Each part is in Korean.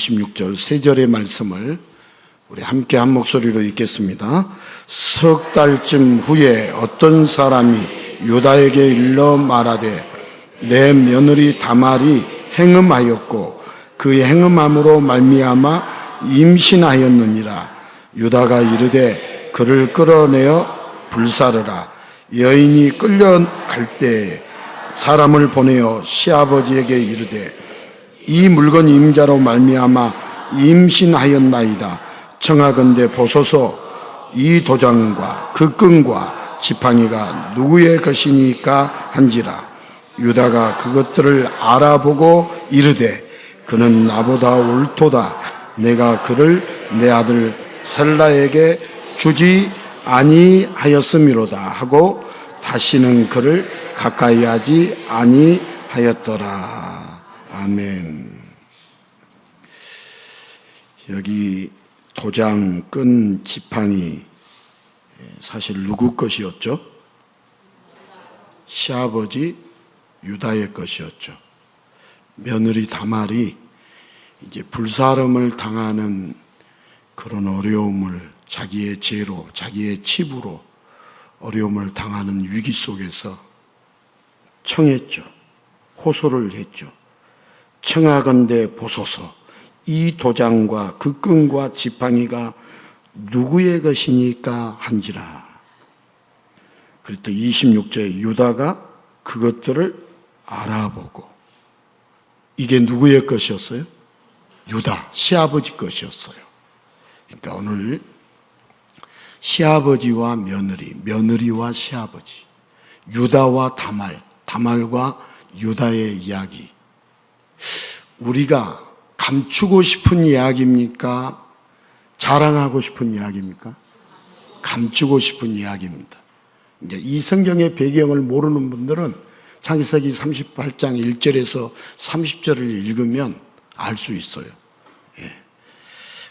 26절 세 절의 말씀을 우리 함께 한 목소리로 읽겠습니다. 석 달쯤 후에 어떤 사람이 유다에게 일러 말하되 내 며느리 다말이 행음하였고 그 행음함으로 말미암아 임신하였느니라. 유다가 이르되 그를 끌어내어 불사르라. 여인이 끌려갈 때에 사람을 보내어 시아버지에게 이르되 이 물건 임자로 말미암아 임신하였나이다. 청하건대 보소서 이 도장과 그 끈과 지팡이가 누구의 것이니까 한지라. 유다가 그것들을 알아보고 이르되 그는 나보다 옳도다. 내가 그를 내 아들 셀라에게 주지 아니하였음이로다 하고 다시는 그를 가까이 하지 아니하였더라. 아멘. 여기 도장, 끈, 지팡이 사실 누구 것이었죠? 시아버지 유다의 것이었죠. 며느리 다말이 이제 불사름을 당하는 그런 어려움을 자기의 죄로, 자기의 치부로 어려움을 당하는 위기 속에서 청했죠. 호소를 했죠. 청하건대 보소서 이 도장과 그 끈과 지팡이가 누구의 것이니까 한지라. 그랬더니 26절에 유다가 그것들을 알아보고 이게 누구의 것이었어요? 유다, 시아버지 것이었어요. 그러니까 오늘 시아버지와 며느리, 며느리와 시아버지, 유다와 다말, 다말과 유다의 이야기. 우리가 감추고 싶은 이야기입니까? 자랑하고 싶은 이야기입니까? 감추고 싶은 이야기입니다. 이제 이 성경의 배경을 모르는 분들은 창세기 38장 1절에서 30절을 읽으면 알 수 있어요. 예.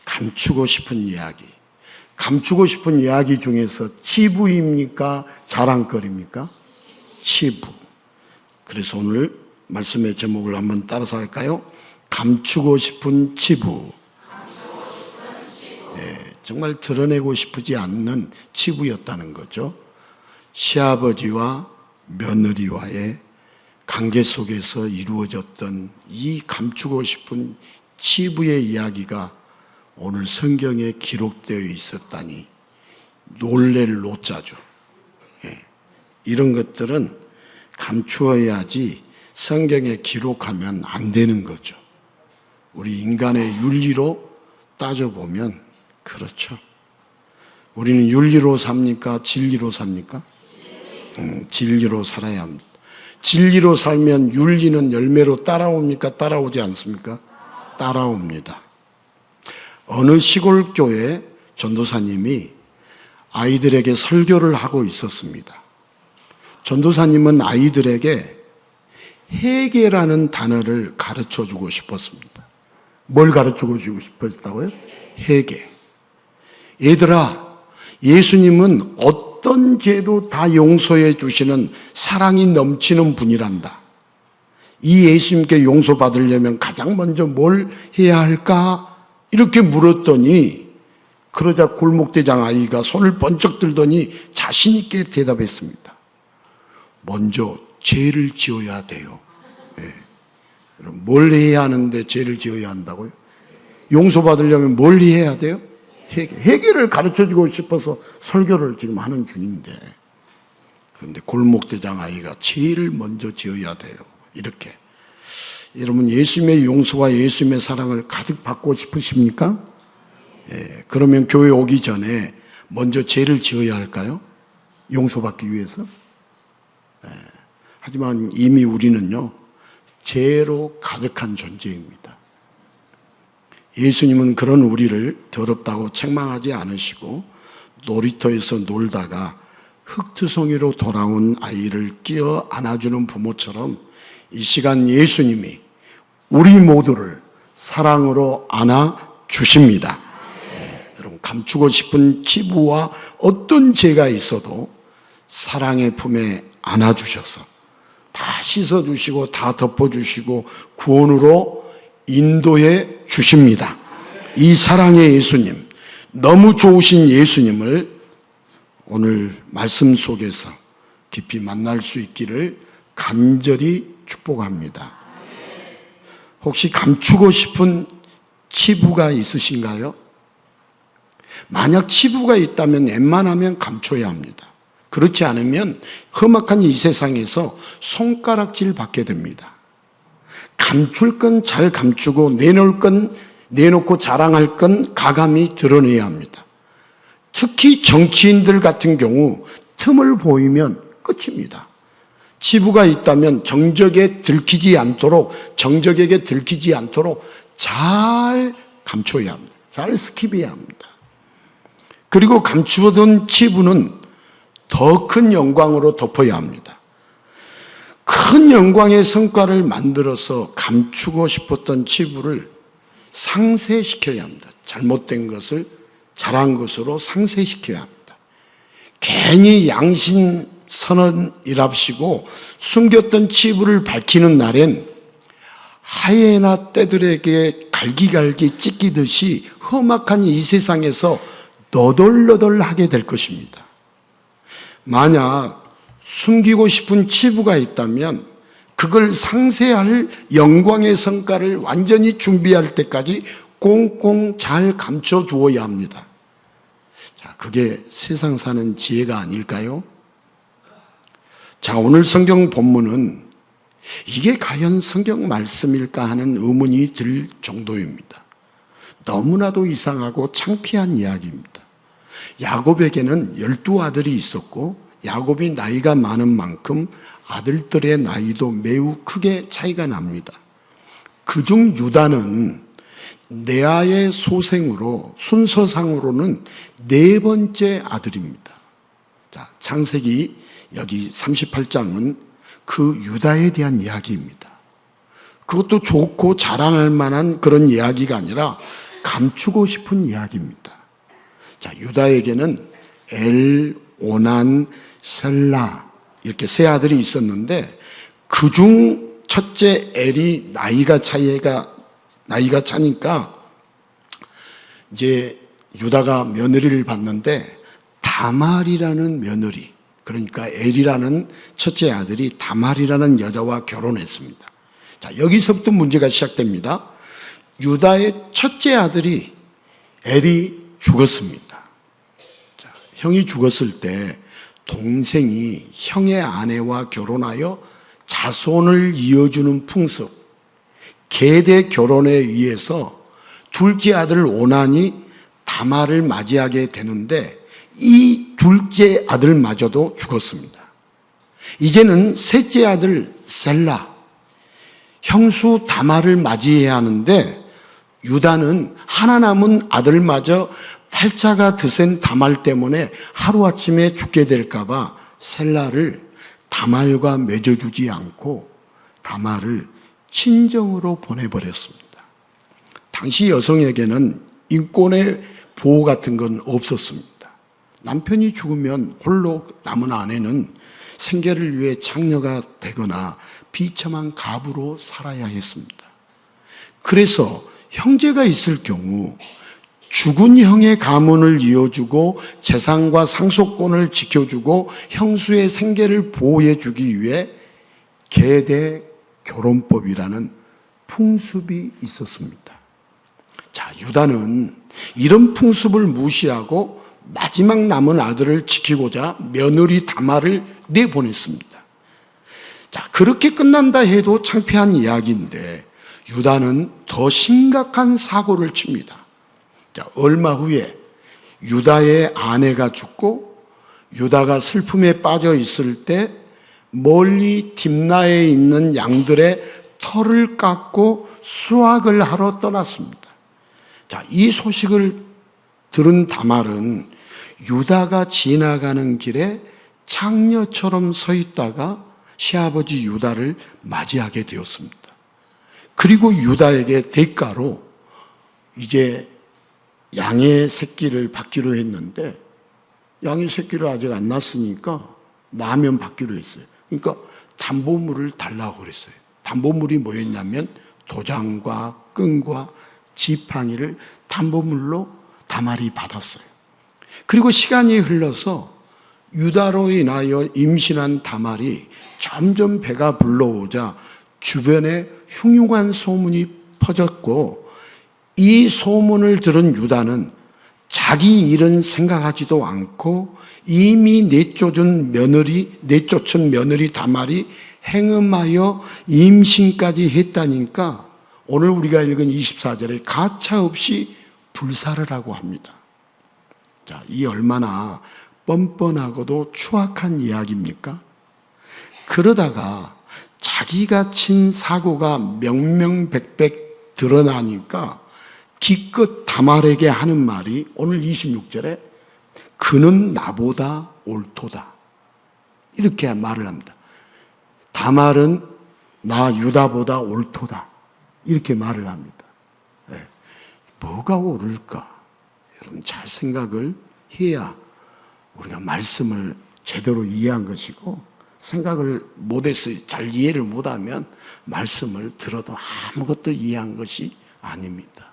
감추고 싶은 이야기. 감추고 싶은 이야기 중에서 치부입니까? 자랑거리입니까? 치부. 그래서 오늘 말씀의 제목을 한번 따라서 할까요? 감추고 싶은 치부. 예, 정말 드러내고 싶지 않는 치부였다는 거죠. 시아버지와 며느리와의 관계 속에서 이루어졌던 이 감추고 싶은 치부의 이야기가 오늘 성경에 기록되어 있었다니 놀랄 노자죠. 예. 이런 것들은 감추어야지 성경에 기록하면 안 되는 거죠. 우리 인간의 윤리로 따져보면 그렇죠. 우리는 윤리로 삽니까? 진리로 삽니까? 진리로 살아야 합니다. 진리로 살면 윤리는 열매로 따라옵니까? 따라오지 않습니까? 따라옵니다. 어느 시골 교회 전도사님이 아이들에게 설교를 하고 있었습니다. 전도사님은 아이들에게 회개라는 단어를 가르쳐주고 싶었습니다. 뭘 가르쳐주고 싶었다고요? 회개. 얘들아, 예수님은 어떤 죄도 다 용서해 주시는 사랑이 넘치는 분이란다. 이 예수님께 용서받으려면 가장 먼저 뭘 해야 할까? 이렇게 물었더니 그러자 골목대장 아이가 손을 번쩍 들더니 자신 있게 대답했습니다. 먼저 죄를 지어야 돼요. 네. 뭘 해야 하는데 죄를 지어야 한다고요? 용서받으려면 뭘 해야 돼요? 회개를 가르쳐주고 싶어서 설교를 지금 하는 중인데, 그런데 골목대장 아이가 죄를 먼저 지어야 돼요. 이렇게. 여러분, 예수님의 용서와 예수님의 사랑을 가득 받고 싶으십니까? 예, 그러면 교회 오기 전에 먼저 죄를 지어야 할까요? 용서받기 위해서? 예, 하지만 이미 우리는요, 죄로 가득한 존재입니다. 예수님은 그런 우리를 더럽다고 책망하지 않으시고 놀이터에서 놀다가 흙투성이로 돌아온 아이를 끼어 안아주는 부모처럼 이 시간 예수님이 우리 모두를 사랑으로 안아주십니다. 네, 여러분, 감추고 싶은 치부와 어떤 죄가 있어도 사랑의 품에 안아주셔서 다 씻어주시고 다 덮어주시고 구원으로 인도해 주십니다. 이 사랑의 예수님, 너무 좋으신 예수님을 오늘 말씀 속에서 깊이 만날 수 있기를 간절히 축복합니다. 혹시 감추고 싶은 치부가 있으신가요? 만약 치부가 있다면 웬만하면 감춰야 합니다. 그렇지 않으면 험악한 이 세상에서 손가락질 받게 됩니다. 감출 건 잘 감추고 내놓을 건 내놓고 자랑할 건 가감히 드러내야 합니다. 특히 정치인들 같은 경우 틈을 보이면 끝입니다. 치부가 있다면 정적에게 들키지 않도록 잘 감춰야 합니다. 잘 스킵해야 합니다. 그리고 감추어둔 치부는 더 큰 영광으로 덮어야 합니다. 큰 영광의 성과를 만들어서 감추고 싶었던 치부를 상쇄시켜야 합니다. 잘못된 것을 잘한 것으로 상쇄시켜야 합니다. 괜히 양심 선언이랍시고 숨겼던 치부를 밝히는 날엔 하이에나 떼들에게 갈기갈기 찢기듯이 험악한 이 세상에서 너덜너덜하게 될 것입니다. 만약 숨기고 싶은 치부가 있다면 그걸 상쇄할 영광의 성과를 완전히 준비할 때까지 꽁꽁 잘 감춰두어야 합니다. 자, 그게 세상 사는 지혜가 아닐까요? 자, 오늘 성경 본문은 이게 과연 성경 말씀일까 하는 의문이 들 정도입니다. 너무나도 이상하고 창피한 이야기입니다. 야곱에게는 12아들이 있었고 야곱이 나이가 많은 만큼 아들들의 나이도 매우 크게 차이가 납니다. 그중 유다는 레아의 소생으로 순서상으로는 4번째 아들입니다. 자, 창세기 여기 38장은 그 유다에 대한 이야기입니다. 그것도 좋고 자랑할 만한 그런 이야기가 아니라 감추고 싶은 이야기입니다. 자, 유다에게는 엘, 오난, 셀라 이렇게 3아들이 있었는데 그중 첫째 엘이 나이가 차니까 이제 유다가 며느리를 봤는데 다말이라는 며느리, 그러니까 엘이라는 첫째 아들이 다말이라는 여자와 결혼했습니다. 자, 여기서부터 문제가 시작됩니다. 유다의 첫째 아들이 엘이 죽었습니다. 자, 형이 죽었을 때 동생이 형의 아내와 결혼하여 자손을 이어주는 풍습, 계대 결혼에 의해서 둘째 아들 오난이 다말을 맞이하게 되는데 이 둘째 아들마저도 죽었습니다. 이제는 셋째 아들 셀라, 형수 다말을 맞이해야 하는데 유다는 하나 남은 아들마저 팔자가 드센 다말 때문에 하루아침에 죽게 될까 봐 셀라를 다말과 맺어주지 않고 다말을 친정으로 보내버렸습니다. 당시 여성에게는 인권의 보호 같은 건 없었습니다. 남편이 죽으면 홀로 남은 아내는 생계를 위해 창녀가 되거나 비참한 가부로 살아야 했습니다. 그래서 형제가 있을 경우 죽은 형의 가문을 이어주고 재산과 상속권을 지켜주고 형수의 생계를 보호해주기 위해 계대 결혼법이라는 풍습이 있었습니다. 자, 유다는 이런 풍습을 무시하고 마지막 남은 아들을 지키고자 며느리 다말을 내보냈습니다. 자, 그렇게 끝난다 해도 창피한 이야기인데 유다는 더 심각한 사고를 칩니다. 자, 얼마 후에 유다의 아내가 죽고 유다가 슬픔에 빠져 있을 때 멀리 딥나에 있는 양들의 털을 깎고 수확을 하러 떠났습니다. 자, 이 소식을 들은 다말은 유다가 지나가는 길에 창녀처럼 서 있다가 시아버지 유다를 맞이하게 되었습니다. 그리고 유다에게 대가로 이제 양의 새끼를 받기로 했는데 양의 새끼를 아직 안 낳았으니까 낳으면 받기로 했어요. 그러니까 담보물을 달라고 그랬어요. 담보물이 뭐였냐면 도장과 끈과 지팡이를 담보물로 다말이 받았어요. 그리고 시간이 흘러서 유다로 인하여 임신한 다말이 점점 배가 불러오자 주변에 흉흉한 소문이 퍼졌고, 이 소문을 들은 유다는 자기 일은 생각하지도 않고 이미 내쫓은 며느리 다말이 행음하여 임신까지 했다니까 오늘 우리가 읽은 24절에 가차없이 불사를 하고 합니다. 자, 이 얼마나 뻔뻔하고도 추악한 이야기입니까? 그러다가 자기가 친 사고가 명명백백 드러나니까 기껏 다말에게 하는 말이 오늘 26절에 그는 나보다 옳도다, 이렇게 말을 합니다. 다말은 나 유다보다 옳도다, 이렇게 말을 합니다. 네. 뭐가 옳을까? 여러분 잘 생각을 해야 우리가 말씀을 제대로 이해한 것이고, 생각을 못해서 잘 이해를 못하면 말씀을 들어도 아무것도 이해한 것이 아닙니다.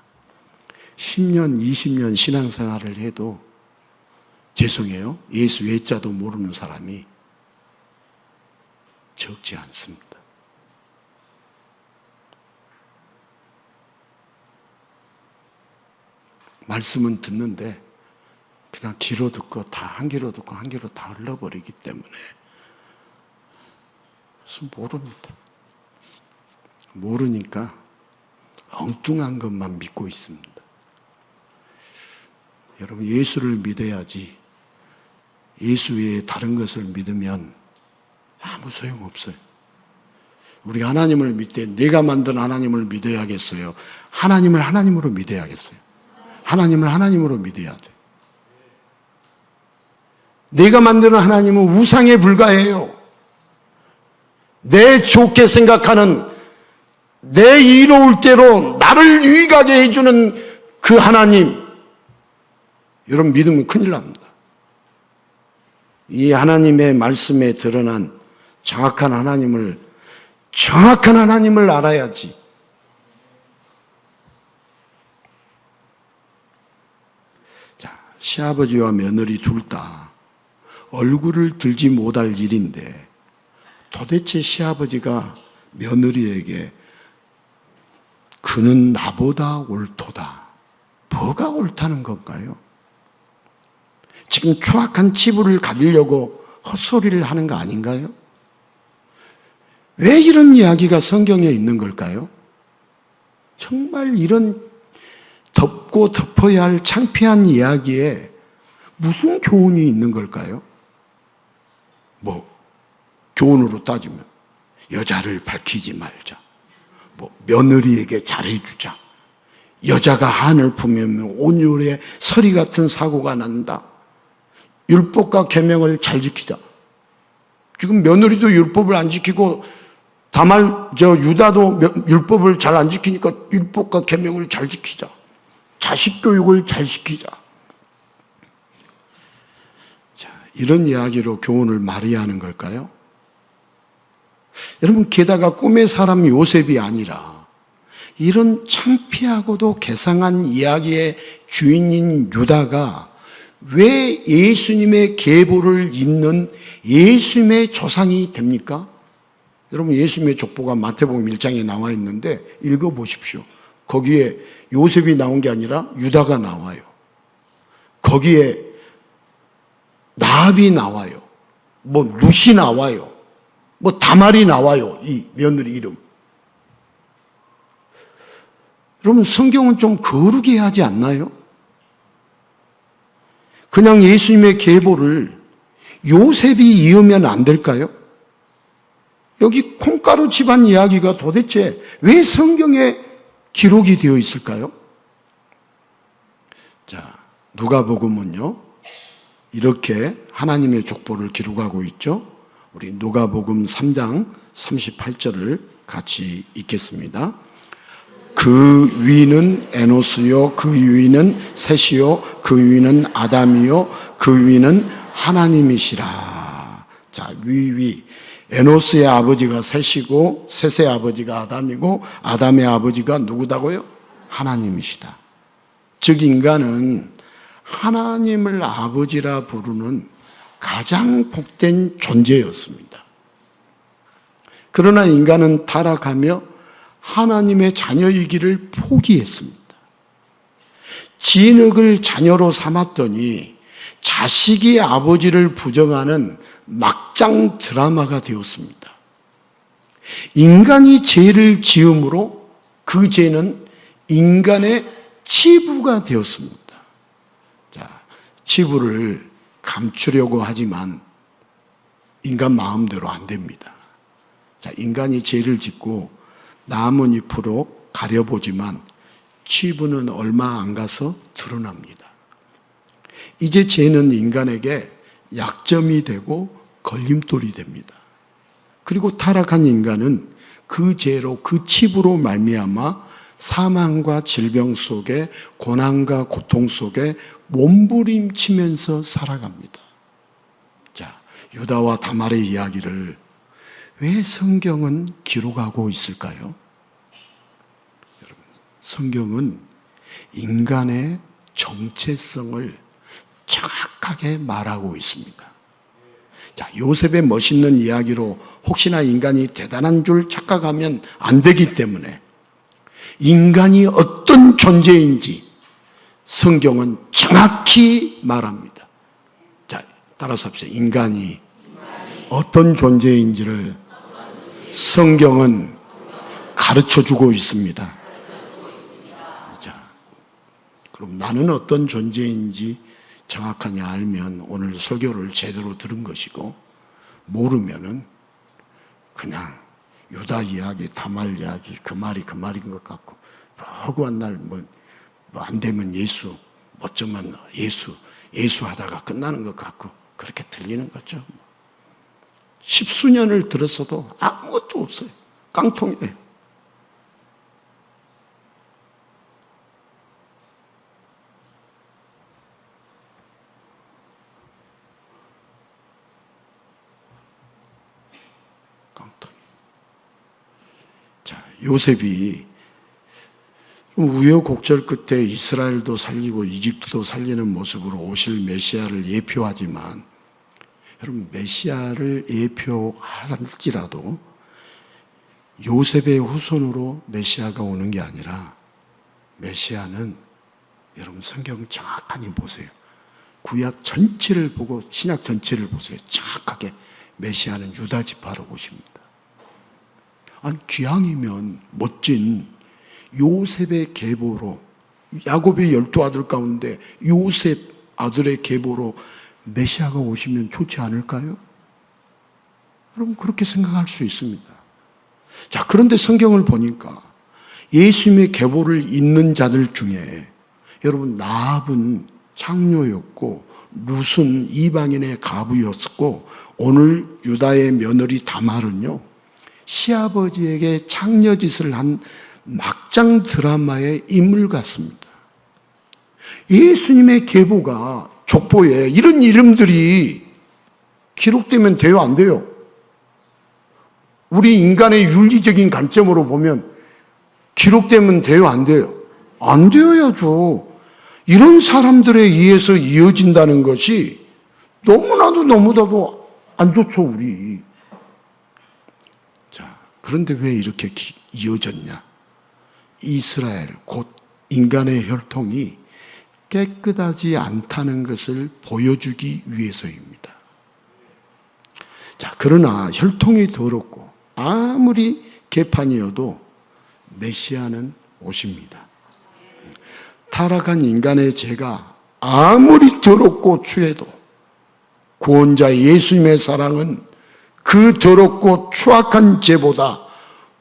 10년, 20년 신앙생활을 해도 죄송해요, 예수 외자도 모르는 사람이 적지 않습니다. 말씀은 듣는데 그냥 귀로 듣고 다 한 귀로 듣고 한 귀로 다 흘러버리기 때문에 그래서 모릅니다. 모르니까 엉뚱한 것만 믿고 있습니다. 여러분, 예수를 믿어야지 예수 외에 다른 것을 믿으면 아무 소용없어요. 우리 하나님을 믿되 내가 만든 하나님을 믿어야겠어요? 하나님을 하나님으로 믿어야겠어요? 하나님을 하나님으로 믿어야 돼. 내가 만드는 하나님은 우상에 불과해요. 내 좋게 생각하는, 내 이로울 대로 나를 유익하게 해주는 그 하나님, 여러분 믿으면 큰일 납니다. 이 하나님의 말씀에 드러난 정확한 하나님을 알아야지. 자, 시아버지와 며느리 둘 다 얼굴을 들지 못할 일인데 도대체 시아버지가 며느리에게 그는 나보다 옳도다, 뭐가 옳다는 건가요? 지금 추악한 치부를 가리려고 헛소리를 하는 거 아닌가요? 왜 이런 이야기가 성경에 있는 걸까요? 정말 이런 덮고 덮어야 할 창피한 이야기에 무슨 교훈이 있는 걸까요? 교훈으로 따지면 여자를 밝히지 말자, 며느리에게 잘해주자, 여자가 한을 품으면 온유의 서리 같은 사고가 난다, 율법과 계명을 잘 지키자. 지금 며느리도 율법을 안 지키고 유다도 율법을 잘 안 지키니까 율법과 계명을 잘 지키자, 자식 교육을 잘 시키자. 자, 이런 이야기로 교훈을 말해야 하는 걸까요? 여러분, 게다가 꿈의 사람 요셉이 아니라 이런 창피하고도 괴상한 이야기의 주인인 유다가 왜 예수님의 계보를 잇는 예수님의 조상이 됩니까? 여러분, 예수님의 족보가 마태복음 1장에 나와 있는데 읽어보십시오. 거기에 요셉이 나온 게 아니라 유다가 나와요. 거기에 나합이 나와요. 룻이 나와요. 다말이 나와요. 이 며느리 이름. 여러분, 성경은 좀 거룩해 하지 않나요? 그냥 예수님의 계보를 요셉이 이으면 안 될까요? 여기 콩가루 집안 이야기가 도대체 왜 성경에 기록이 되어 있을까요? 자, 누가복음은요, 이렇게 하나님의 족보를 기록하고 있죠. 우리 누가복음 3장 38절을 같이 읽겠습니다. 그 위는 에노스요, 그 위는 셋이요, 그 위는 아담이요, 그 위는 하나님이시라. 자, 위. 에노스의 아버지가 셋이고, 셋의 아버지가 아담이고, 아담의 아버지가 누구다고요? 하나님이시다. 즉 인간은 하나님을 아버지라 부르는 가장 복된 존재였습니다. 그러나 인간은 타락하며 하나님의 자녀이기를 포기했습니다. 진흙을 자녀로 삼았더니 자식이 아버지를 부정하는 막장 드라마가 되었습니다. 인간이 죄를 지음으로 그 죄는 인간의 치부가 되었습니다. 자, 치부를 감추려고 하지만 인간 마음대로 안 됩니다. 자, 인간이 죄를 짓고 나뭇잎으로 가려보지만 치부는 얼마 안 가서 드러납니다. 이제 죄는 인간에게 약점이 되고 걸림돌이 됩니다. 그리고 타락한 인간은 그 죄로, 그 치부로 말미암아 사망과 질병 속에, 고난과 고통 속에 몸부림치면서 살아갑니다. 자, 유다와 다말의 이야기를 왜 성경은 기록하고 있을까요? 여러분, 성경은 인간의 정체성을 정확하게 말하고 있습니다. 자, 요셉의 멋있는 이야기로 혹시나 인간이 대단한 줄 착각하면 안 되기 때문에 인간이 어떤 존재인지 성경은 정확히 말합니다. 자, 따라서 합시다. 인간이 어떤 존재인지를 성경은 가르쳐 주고 있습니다. 자, 그럼 나는 어떤 존재인지 정확하게 알면 오늘 설교를 제대로 들은 것이고, 모르면은 그냥 유다 이야기, 다말 이야기, 그 말인 것 같고, 허구한 날 뭐 안 되면 예수, 어쩌면 예수 하다가 끝나는 것 같고, 그렇게 들리는 거죠. 10수년을 들었어도 아무것도 없어요. 깡통이에요. 깡통. 자, 요셉이 우여곡절 끝에 이스라엘도 살리고 이집트도 살리는 모습으로 오실 메시아를 예표하지만, 여러분, 메시아를 예표할지라도 요셉의 후손으로 메시아가 오는 게 아니라, 메시아는 여러분 성경 정확하게 보세요. 구약 전체를 보고 신약 전체를 보세요. 정확하게 메시아는 유다 지파로 오십니다. 아니, 기왕이면 멋진 요셉의 계보로, 야곱의 12아들 가운데 요셉 아들의 계보로 메시아가 오시면 좋지 않을까요? 여러분, 그렇게 생각할 수 있습니다. 자, 그런데 성경을 보니까 예수님의 계보를 잇는 자들 중에, 여러분, 라합은 창녀였고 룻은 이방인의 가부였고, 오늘 유다의 며느리 다말은요, 시아버지에게 창녀짓을 한 막장 드라마의 인물 같습니다. 예수님의 계보가 족보에 이런 이름들이 기록되면 돼요, 안 돼요? 우리 인간의 윤리적인 관점으로 보면 기록되면 돼요, 안 돼요? 안 되어야죠. 이런 사람들에 의해서 이어진다는 것이 너무나도 안 좋죠, 우리. 자, 그런데 왜 이렇게 이어졌냐? 이스라엘, 곧 인간의 혈통이 깨끗하지 않다는 것을 보여주기 위해서입니다. 자, 그러나 혈통이 더럽고 아무리 개판이어도 메시아는 오십니다. 타락한 인간의 죄가 아무리 더럽고 추해도 구원자 예수님의 사랑은 그 더럽고 추악한 죄보다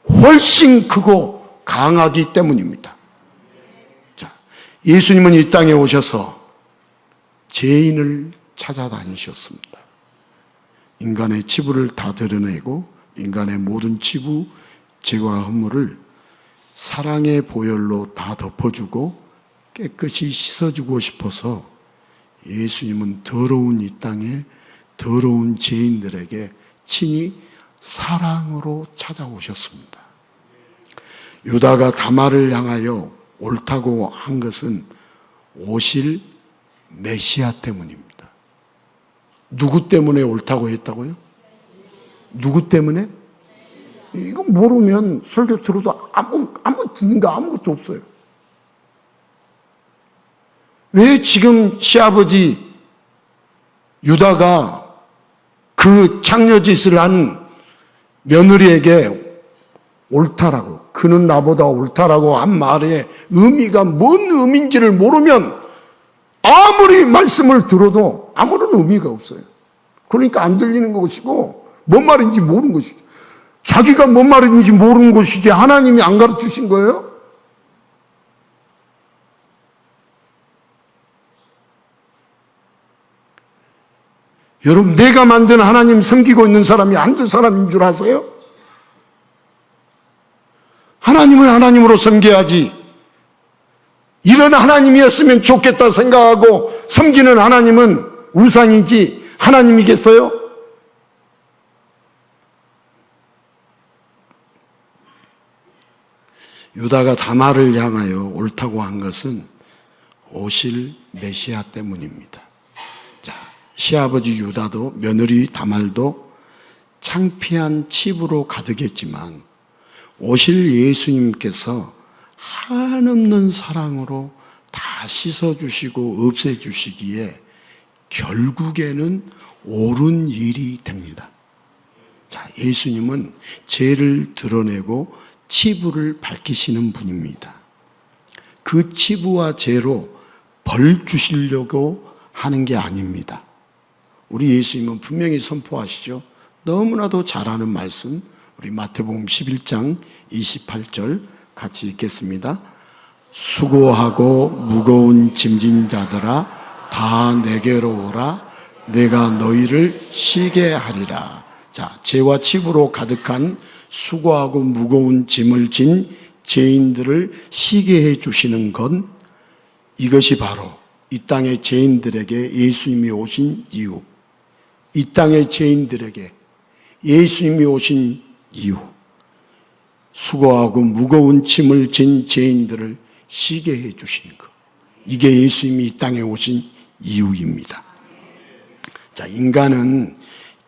훨씬 크고 강하기 때문입니다. 자, 예수님은 이 땅에 오셔서 죄인을 찾아다니셨습니다. 인간의 치부를 다 드러내고 인간의 모든 치부, 죄와 허물을 사랑의 보혈로 다 덮어주고 깨끗이 씻어주고 싶어서 예수님은 더러운 이 땅에 더러운 죄인들에게 친히 사랑으로 찾아오셨습니다. 유다가 다말을 향하여 옳다고 한 것은 오실 메시아 때문입니다. 누구 때문에 옳다고 했다고요? 누구 때문에? 이거 모르면 설교 들어도 아무 듣는 거 아무것도 없어요. 왜 지금 시아버지 유다가 그 창녀짓을 한 며느리에게 옳다라고, 그는 나보다 옳다라고 한 말의 의미가 뭔 의미인지를 모르면 아무리 말씀을 들어도 아무런 의미가 없어요. 그러니까 안 들리는 것이고 뭔 말인지 모르는 것이죠. 자기가 뭔 말인지 모르는 것이지 하나님이 안 가르치신 거예요? 여러분, 내가 만든 하나님 섬기고 있는 사람이 한두 사람인 줄 아세요? 하나님을 하나님으로 섬겨야지. 이런 하나님이었으면 좋겠다 생각하고 섬기는 하나님은 우상이지 하나님이겠어요? 유다가 다말을 향하여 옳다고 한 것은 오실 메시아 때문입니다. 자, 시아버지 유다도 며느리 다말도 창피한 치부로 가득했지만 오실 예수님께서 한없는 사랑으로 다 씻어주시고 없애주시기에 결국에는 옳은 일이 됩니다. 자, 예수님은 죄를 드러내고 치부를 밝히시는 분입니다. 그 치부와 죄로 벌 주시려고 하는 게 아닙니다. 우리 예수님은 분명히 선포하시죠. 너무나도 잘 아는 말씀, 우리 마태복음 11장 28절 같이 읽겠습니다. 수고하고 무거운 짐진 자들아 다 내게로 오라. 내가 너희를 쉬게 하리라. 자, 죄와 치부로 가득한 수고하고 무거운 짐을 진 죄인들을 쉬게 해 주시는 건 이것이 바로 이 땅의 죄인들에게 예수님이 오신 이유, 이 땅의 죄인들에게 예수님이 오신 이유, 수고하고 무거운 짐을 진 죄인들을 쉬게 해 주시는 것, 이게 예수님이 이 땅에 오신 이유입니다. 자, 인간은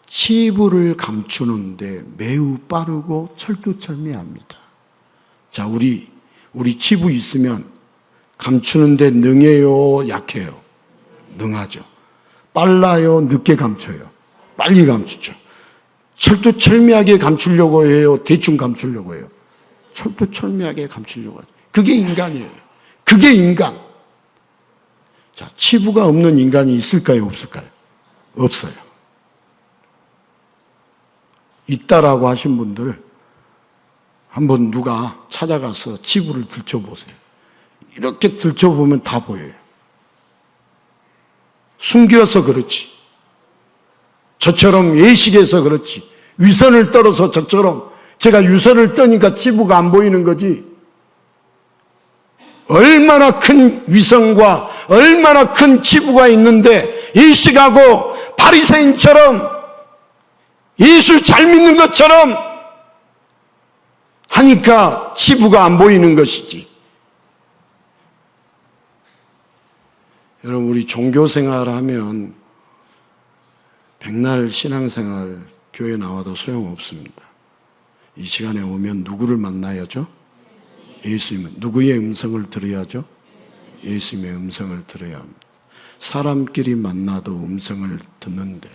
치부를 감추는데 매우 빠르고 철두철미합니다. 자, 우리 치부 있으면 감추는데 능해요, 약해요? 능하죠. 빨라요, 늦게 감춰요? 빨리 감추죠. 철두철미하게 감추려고 해요, 대충 감추려고 해요? 철두철미하게 감추려고 하죠. 그게 인간이에요. 그게 인간. 자, 치부가 없는 인간이 있을까요, 없을까요? 없어요. 있다라고 하신 분들 한번 누가 찾아가서 치부를 들춰보세요. 이렇게 들춰보면 다 보여요. 숨겨서 그렇지, 저처럼 예식해서 그렇지, 위선을 떨어서 저처럼 제가 위선을 떠니까 치부가 안 보이는 거지, 얼마나 큰 위선과 얼마나 큰 치부가 있는데 예식하고 바리새인처럼 예수 잘 믿는 것처럼 하니까 치부가 안 보이는 것이지. 여러분, 우리 종교생활 하면 백날 신앙생활 교회 나와도 소용없습니다. 이 시간에 오면 누구를 만나야죠? 예수님은. 누구의 음성을 들어야죠? 예수님의 음성을 들어야 합니다. 사람끼리 만나도 음성을 듣는데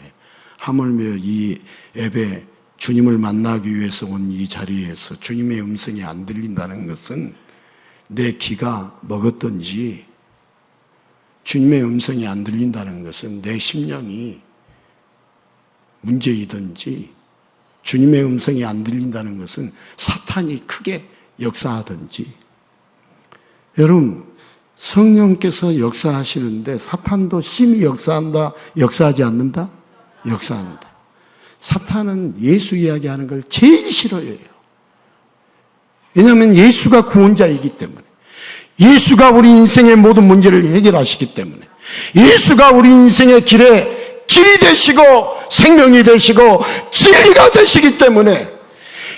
하물며 이 예배 주님을 만나기 위해서 온 이 자리에서 주님의 음성이 안 들린다는 것은 내 귀가 먹었던지, 주님의 음성이 안 들린다는 것은 내 심령이 문제이든지, 주님의 음성이 안 들린다는 것은 사탄이 크게 역사하든지. 여러분, 성령께서 역사하시는데 사탄도 심히 역사한다, 역사하지 않는다? 역사한다. 사탄은 예수 이야기하는 걸 제일 싫어해요. 왜냐하면 예수가 구원자이기 때문에, 예수가 우리 인생의 모든 문제를 해결하시기 때문에, 예수가 우리 인생의 길이 되시고 생명이 되시고 진리가 되시기 때문에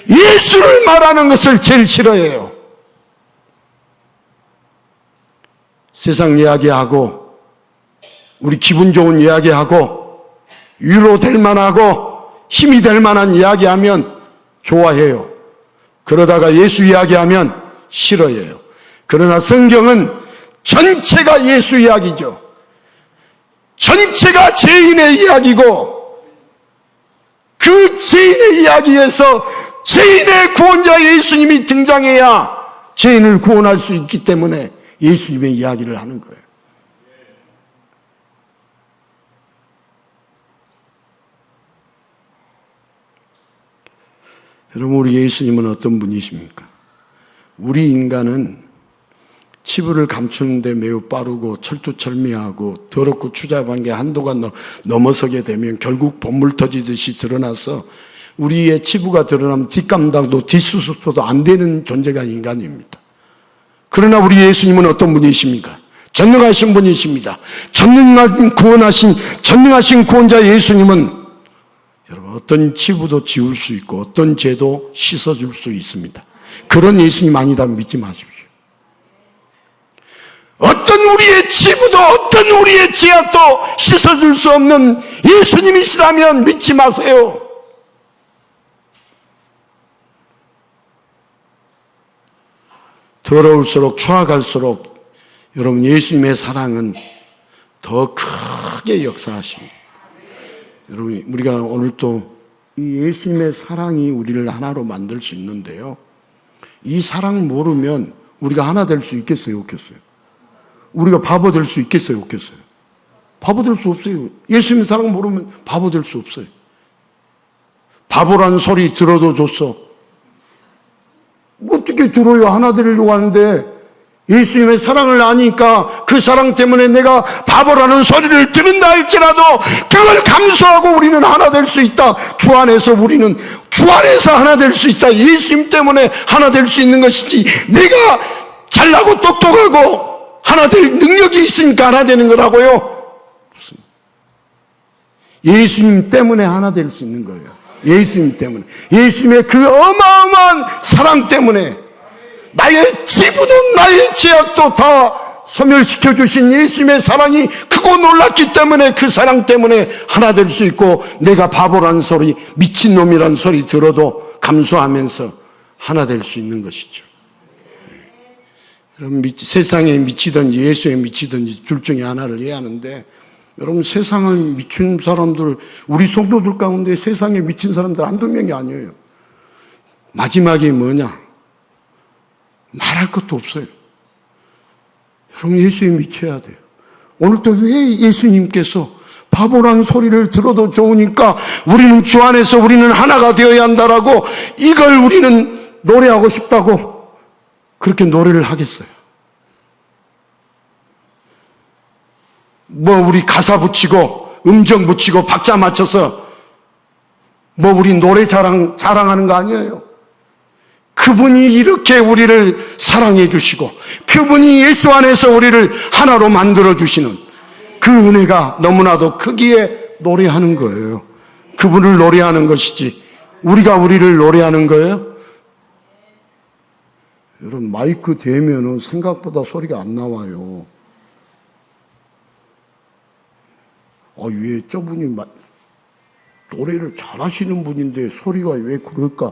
예수를 말하는 것을 제일 싫어해요. 세상 이야기하고 우리 기분 좋은 이야기하고 위로될 만하고 힘이 될 만한 이야기하면 좋아해요. 그러다가 예수 이야기하면 싫어해요. 그러나 성경은 전체가 예수 이야기죠. 전체가 죄인의 이야기고 그 죄인의 이야기에서 죄인의 구원자 예수님이 등장해야 죄인을 구원할 수 있기 때문에 예수님의 이야기를 하는 거예요. 여러분, 우리 예수님은 어떤 분이십니까? 우리 인간은 치부를 감추는데 매우 빠르고 철두철미하고 더럽고 추잡한 게 한도가 넘어서게 되면 결국 본물 터지듯이 드러나서 우리의 치부가 드러나면 뒷감당도 뒷수습도 안 되는 존재가 인간입니다. 그러나 우리 예수님은 어떤 분이십니까? 전능하신 분이십니다. 전능하신 구원자 예수님은 여러분 어떤 치부도 지울 수 있고 어떤 죄도 씻어줄 수 있습니다. 그런 예수님 아니다 믿지 마십시오. 어떤 우리의 치부도 어떤 우리의 죄악도 씻어줄 수 없는 예수님이시라면 믿지 마세요. 더러울수록 추악할수록 여러분 예수님의 사랑은 더 크게 역사하십니다. 여러분 우리가 오늘 또 이 예수님의 사랑이 우리를 하나로 만들 수 있는데요. 이 사랑 모르면 우리가 하나 될 수 있겠어요? 없겠어요? 우리가 바보 될 수 있겠어요? 없겠어요? 바보 될 수 없어요. 예수님 사랑 모르면 바보 될 수 없어요. 바보라는 소리 들어도 줬어. 어떻게 들어요? 하나 되려고 하는데 예수님의 사랑을 아니까 그 사랑 때문에 내가 바보라는 소리를 들은다 할지라도 그걸 감수하고 우리는 하나 될 수 있다. 주 안에서 우리는 주 안에서 하나 될 수 있다. 예수님 때문에 하나 될 수 있는 것이지 내가 잘나고 똑똑하고 하나 될 능력이 있으니까 하나 되는 거라고요. 무슨 예수님 때문에 하나 될 수 있는 거예요. 예수님 때문에. 예수님의 그 어마어마한 사랑 때문에 나의 치부도 나의 죄악도 다 소멸시켜 주신 예수님의 사랑이 크고 놀랐기 때문에 그 사랑 때문에 하나 될 수 있고 내가 바보라는 소리 미친놈이라는 소리 들어도 감수하면서 하나 될 수 있는 것이죠. 여러분 세상에 미치든지 예수에 미치든지 둘 중에 하나를 해야 하는데 여러분 세상을 미친 사람들 우리 성도들 가운데 세상에 미친 사람들 한두 명이 아니에요. 마지막이 뭐냐? 말할 것도 없어요. 여러분 예수에 미쳐야 돼요. 오늘도 왜 예수님께서 바보란 소리를 들어도 좋으니까 우리는 주 안에서 우리는 하나가 되어야 한다라고 이걸 우리는 노래하고 싶다고 그렇게 노래를 하겠어요. 뭐 우리 가사 붙이고 음정 붙이고 박자 맞춰서 뭐 우리 노래 자랑하는 거 아니에요. 그분이 이렇게 우리를 사랑해 주시고 그분이 예수 안에서 우리를 하나로 만들어 주시는 그 은혜가 너무나도 크기에 노래하는 거예요. 그분을 노래하는 것이지 우리가 우리를 노래하는 거예요. 여러분 마이크 대면은 생각보다 소리가 안 나와요. 왜 저분이 노래를 잘하시는 분인데 소리가 왜 그럴까?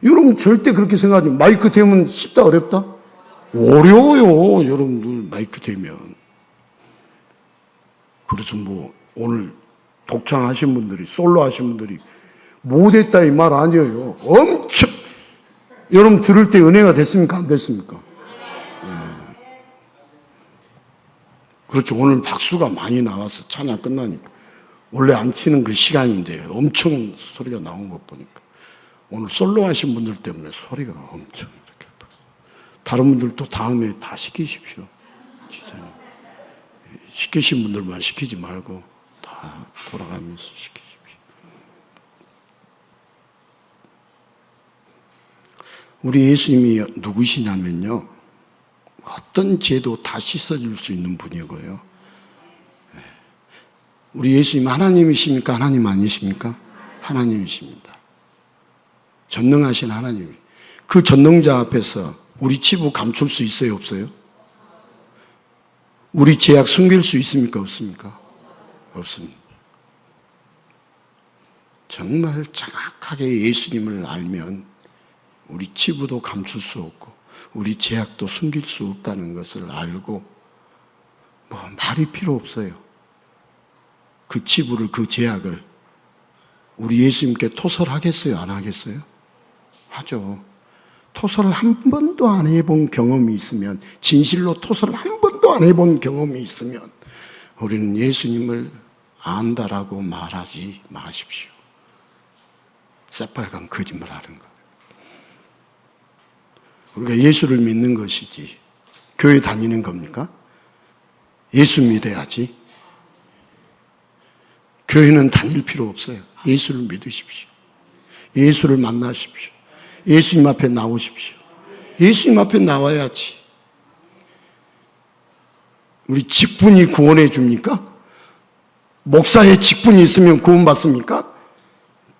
여러분 절대 그렇게 생각하지 마이크 대면 쉽다 어렵다? 어려워요. 여러분들 마이크 대면. 그래서 뭐 오늘 독창하신 분들이 솔로 하신 분들이 못했다 이 말 아니에요. 엄청 여러분 들을 때 은혜가 됐습니까? 안 됐습니까? 네. 그렇죠. 오늘 박수가 많이 나와서 찬양 끝나니까 원래 안 치는 그 시간인데 엄청 소리가 나온 것 보니까 오늘 솔로 하신 분들 때문에 소리가 엄청 이렇게 다른 분들도 다음에 다 시키십시오. 진짜 시키신 분들만 시키지 말고 다 돌아가면서 시키십시오. 우리 예수님이 누구시냐면요 어떤 죄도 다 씻어줄 수 있는 분이고요. 우리 예수님 하나님이십니까? 하나님 아니십니까? 하나님이십니다. 전능하신 하나님. 그 전능자 앞에서 우리 치부 감출 수 있어요? 없어요? 우리 죄악 숨길 수 있습니까? 없습니까? 없습니다. 정말 정확하게 예수님을 알면 우리 치부도 감출 수 없고 우리 죄악도 숨길 수 없다는 것을 알고 말이 필요 없어요. 그 치부를, 그 죄악을 우리 예수님께 토설하겠어요? 안 하겠어요? 하죠. 토설을 한 번도 안 해본 경험이 있으면, 진실로 토설을 한 번도 안 해본 경험이 있으면 우리는 예수님을 안다라고 말하지 마십시오. 새빨간 거짓말 하는 거. 우리가 예수를 믿는 것이지 교회 다니는 겁니까? 예수 믿어야지. 교회는 다닐 필요 없어요. 예수를 믿으십시오. 예수를 만나십시오. 예수님 앞에 나오십시오. 예수님 앞에 나와야지. 우리 직분이 구원해 줍니까? 목사의 직분이 있으면 구원받습니까?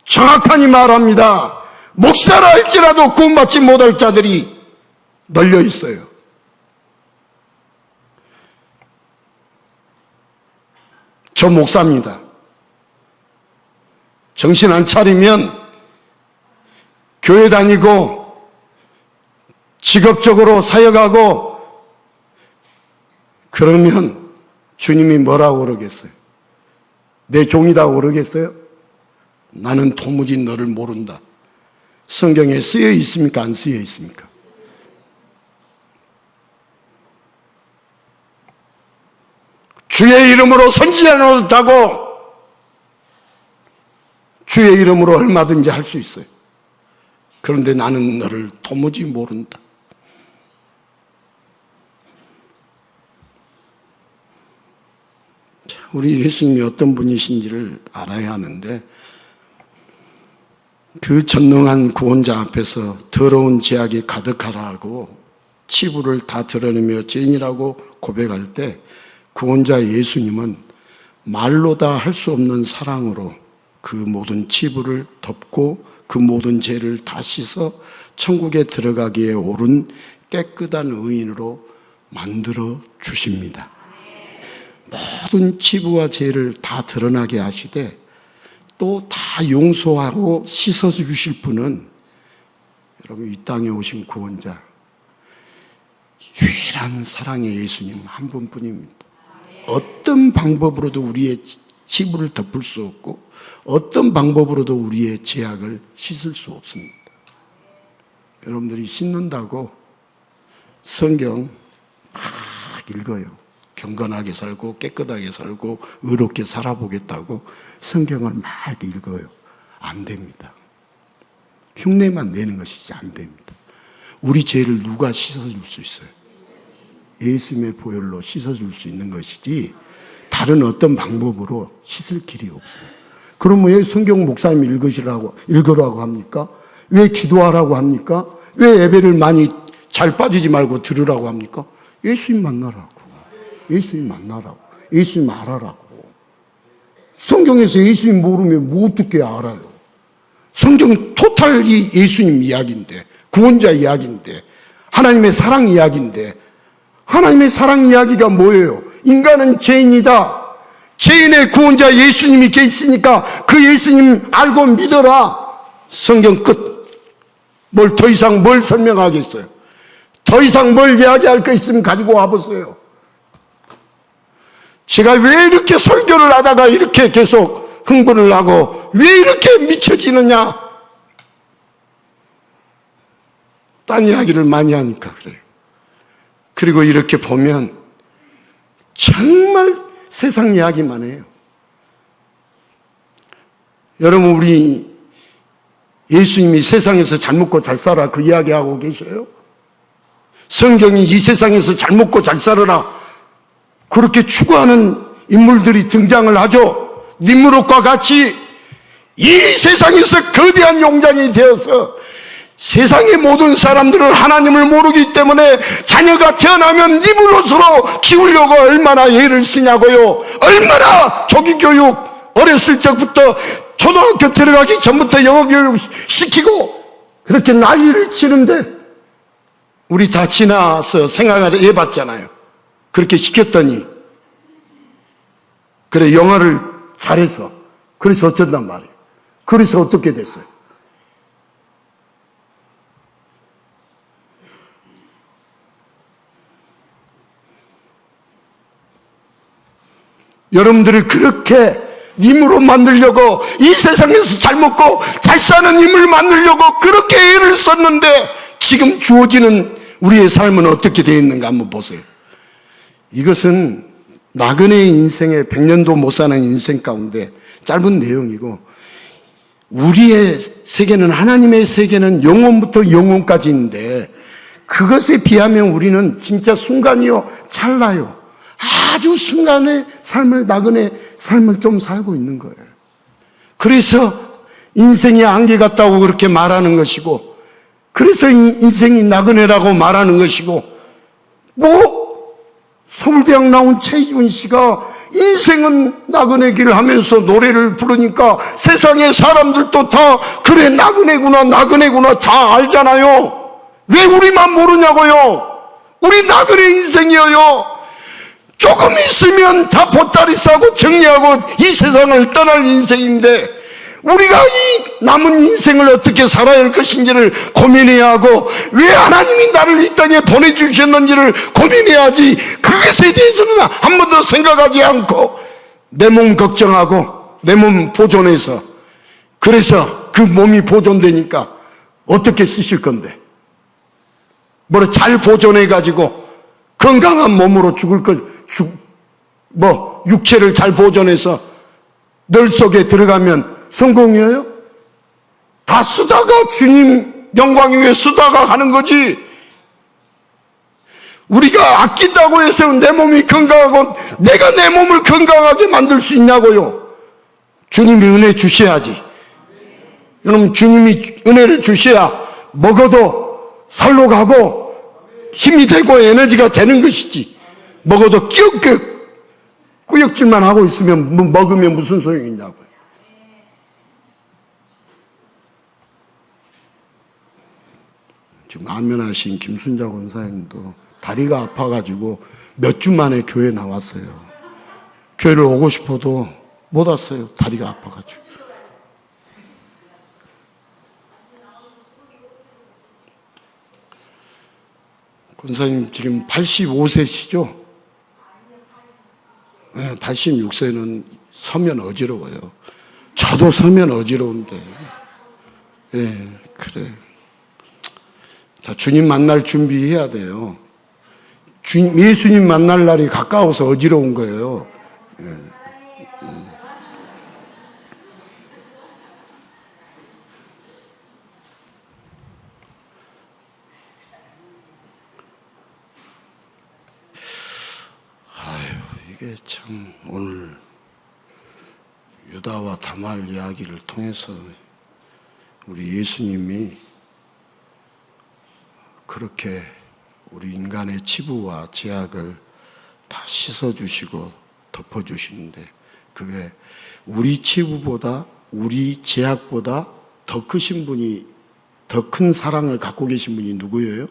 정확하니 말합니다. 목사라 할지라도 구원받지 못할 자들이 널려 있어요. 저 목사입니다. 정신 안 차리면 교회 다니고 직업적으로 사역하고 그러면 주님이 뭐라고 그러겠어요? 내 종이다 그러겠어요? 나는 도무지 너를 모른다. 성경에 쓰여 있습니까? 안 쓰여 있습니까? 주의 이름으로 선지자 노릇하고 주의 이름으로 얼마든지 할 수 있어요. 그런데 나는 너를 도무지 모른다. 우리 예수님이 어떤 분이신지를 알아야 하는데 그 전능한 구원자 앞에서 더러운 죄악이 가득하라고 치부를 다 드러내며 죄인이라고 고백할 때 구원자 예수님은 말로 다 할 수 없는 사랑으로 그 모든 치부를 덮고 그 모든 죄를 다 씻어 천국에 들어가기에 옳은 깨끗한 의인으로 만들어 주십니다. 모든 치부와 죄를 다 드러나게 하시되 또 다 용서하고 씻어 주실 분은 여러분 이 땅에 오신 구원자 유일한 사랑의 예수님 한 분뿐입니다. 어떤 방법으로도 우리의 치부를 덮을 수 없고 어떤 방법으로도 우리의 죄악을 씻을 수 없습니다. 여러분들이 씻는다고 성경 막 읽어요. 경건하게 살고 깨끗하게 살고 의롭게 살아보겠다고 성경을 막 읽어요. 안 됩니다. 흉내만 내는 것이지 안 됩니다. 우리 죄를 누가 씻어줄 수 있어요? 예수님의 보혈로 씻어줄 수 있는 것이지 다른 어떤 방법으로 씻을 길이 없어요. 그럼 왜 성경 목사님 읽으라고 합니까? 왜 기도하라고 합니까? 왜 예배를 많이 잘 빠지지 말고 들으라고 합니까? 예수님 만나라고. 예수님 만나라고. 예수님 알아라고. 성경에서 예수님 모르면 뭐 어떻게 알아요? 성경 토탈이 예수님 이야기인데, 구원자 이야기인데, 하나님의 사랑 이야기인데, 하나님의 사랑 이야기가 뭐예요? 인간은 죄인이다. 죄인의 구원자 예수님이 계시니까 그 예수님 알고 믿어라. 성경 끝. 뭘 더 이상 뭘 설명하겠어요? 더 이상 뭘 이야기할 거 있으면 가지고 와보세요. 제가 왜 이렇게 설교를 하다가 이렇게 계속 흥분을 하고 왜 이렇게 미쳐지느냐? 딴 이야기를 많이 하니까 그래요. 그리고 이렇게 보면 정말 세상 이야기만 해요. 여러분 우리 예수님이 세상에서 잘 먹고 잘 살아 그 이야기하고 계셔요? 성경이 이 세상에서 잘 먹고 잘 살아라 그렇게 추구하는 인물들이 등장을 하죠. 니무롯과 같이 이 세상에서 거대한 용장이 되어서 세상의 모든 사람들은 하나님을 모르기 때문에 자녀가 태어나면 니무롯으로 키우려고 얼마나 애를 쓰냐고요. 얼마나 조기교육 어렸을 적부터 초등학교 들어가기 전부터 영어교육 시키고 그렇게 난리를 치는데 우리 다 지나서 생각을 해봤잖아요. 그렇게 시켰더니 그래 영어를 잘해서 그래서 어쩐단 말이에요. 그래서 어떻게 됐어요? 여러분들이 그렇게 님으로 만들려고 이 세상에서 잘 먹고 잘 사는 님을 만들려고 그렇게 애를 썼는데 지금 주어지는 우리의 삶은 어떻게 되어 있는가 한번 보세요. 이것은 나그네의 인생에 100년도 못 사는 인생 가운데 짧은 내용이고, 우리의 세계는, 하나님의 세계는 영혼부터 영혼까지인데 그것에 비하면 우리는 진짜 순간이요 찰나요. 아주 순간의 삶을, 나그네 삶을 좀 살고 있는 거예요. 그래서 인생이 안개 같다고 그렇게 말하는 것이고, 그래서 인생이 나그네라고 말하는 것이고, 서울대학 나온 최희준 씨가 인생은 나그네 길을 하면서 노래를 부르니까 세상의 사람들도 다 그래 나그네구나 나그네구나 다 알잖아요. 왜 우리만 모르냐고요. 우리 나그네 인생이에요. 조금 있으면 다 보따리 싸고 정리하고 이 세상을 떠날 인생인데, 우리가 이 남은 인생을 어떻게 살아야 할 것인지를 고민해야 하고, 왜 하나님이 나를 이 땅에 보내주셨는지를 고민해야지, 그것에 대해서는 한 번도 생각하지 않고 내 몸 걱정하고 내 몸 보존해서, 그래서 그 몸이 보존되니까 어떻게 쓰실 건데, 뭐를 잘 보존해가지고 건강한 몸으로 육체를 잘 보존해서 늘 속에 들어가면 성공이에요? 다 쓰다가 주님 영광 위에 쓰다가 가는 거지. 우리가 아낀다고 해서 내 몸이 건강하고 내가 내 몸을 건강하게 만들 수 있냐고요. 주님이 은혜 주셔야지. 여러분, 주님이 은혜를 주셔야 먹어도 살로 가고 힘이 되고 에너지가 되는 것이지, 먹어도 꾸역질만 하고 있으면 먹으면 무슨 소용이 있냐고요. 지금 안면하신 김순자 권사님도 다리가 아파가지고 몇 주 만에 교회 나왔어요. 교회를 오고 싶어도 못 왔어요. 다리가 아파가지고. 권사님 지금 85세시죠? 네, 86세는 서면 어지러워요. 저도 서면 어지러운데. 네, 그래. 자, 주님 만날 준비해야 돼요. 예수님 만날 날이 가까워서 어지러운 거예요. 예. 이게 참 오늘 유다와 다말 이야기를 통해서 우리 예수님이 그렇게 우리 인간의 치부와 제약을 다 씻어주시고 덮어주시는데, 그게 우리 치부보다 우리 제약보다 더 크신 분이, 더 큰 사랑을 갖고 계신 분이 누구예요?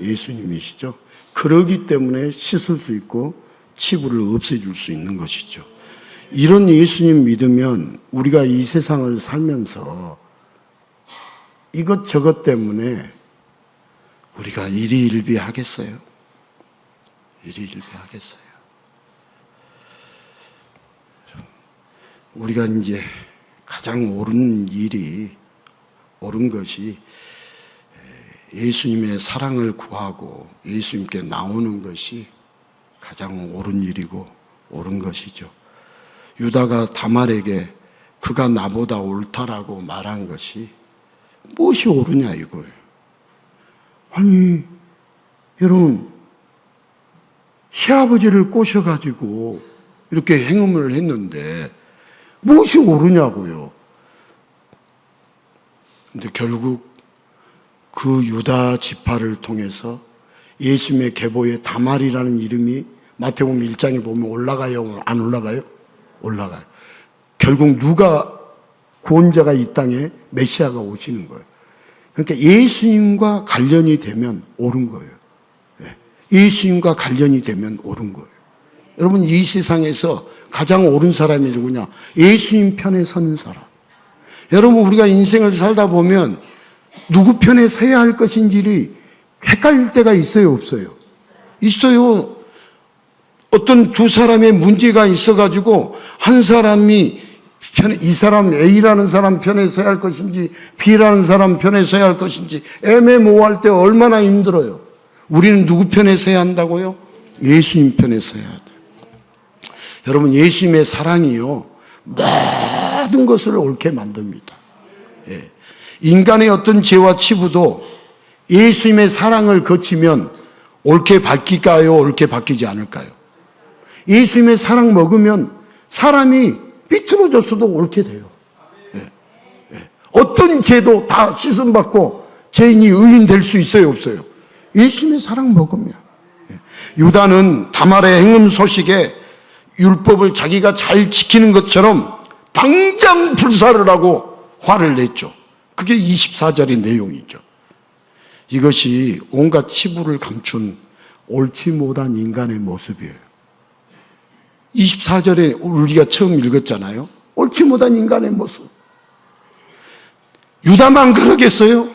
예수님이시죠. 그러기 때문에 씻을 수 있고 치부를 없애줄 수 있는 것이죠. 이런 예수님 믿으면 우리가 이 세상을 살면서 이것저것 때문에 우리가 일희일비 하겠어요? 일희일비 하겠어요? 우리가 이제 가장 옳은 것이 예수님의 사랑을 구하고 예수님께 나오는 것이 가장 옳은 일이고 옳은 것이죠. 유다가 다말에게 그가 나보다 옳다라고 말한 것이 무엇이 옳으냐 이거예요. 아니, 여러분, 시아버지를 꼬셔가지고 이렇게 행음을 했는데 무엇이 옳으냐고요. 근데 결국 그 유다 지파를 통해서 예수님의 계보에 다말이라는 이름이 마태복음 1장에 보면 올라가요? 안 올라가요? 올라가요. 결국 누가 구원자가 이 땅에 메시아가 오시는 거예요. 그러니까 예수님과 관련이 되면 옳은 거예요. 네. 예수님과 관련이 되면 옳은 거예요. 여러분, 이 세상에서 가장 옳은 사람이 누구냐? 예수님 편에 서는 사람. 여러분, 우리가 인생을 살다 보면 누구 편에 서야 할 것인지를 헷갈릴 때가 있어요, 없어요? 있어요. 어떤 두 사람의 문제가 있어가지고 한 사람이 이 사람 A라는 사람 편에 서야 할 것인지 B라는 사람 편에 서야 할 것인지 애매모호할 때 얼마나 힘들어요. 우리는 누구 편에 서야 한다고요? 예수님 편에 서야 돼요. 여러분, 예수님의 사랑이요, 모든 것을 옳게 만듭니다. 예. 인간의 어떤 죄와 치부도 예수님의 사랑을 거치면 옳게 바뀔까요? 옳게 바뀌지 않을까요? 예수님의 사랑 먹으면 사람이 비틀어졌어도 옳게 돼요. 예. 예. 어떤 죄도 다 씻음받고 죄인이 의인 될 수 있어요, 없어요? 예수님의 사랑 먹으면. 예. 유다는 다말의 행음 소식에 율법을 자기가 잘 지키는 것처럼 당장 불사를 하고 화를 냈죠. 그게 24절의 내용이죠. 이것이 온갖 치부를 감춘 옳지 못한 인간의 모습이에요. 24절에 우리가 처음 읽었잖아요. 옳지 못한 인간의 모습. 유다만 그러겠어요?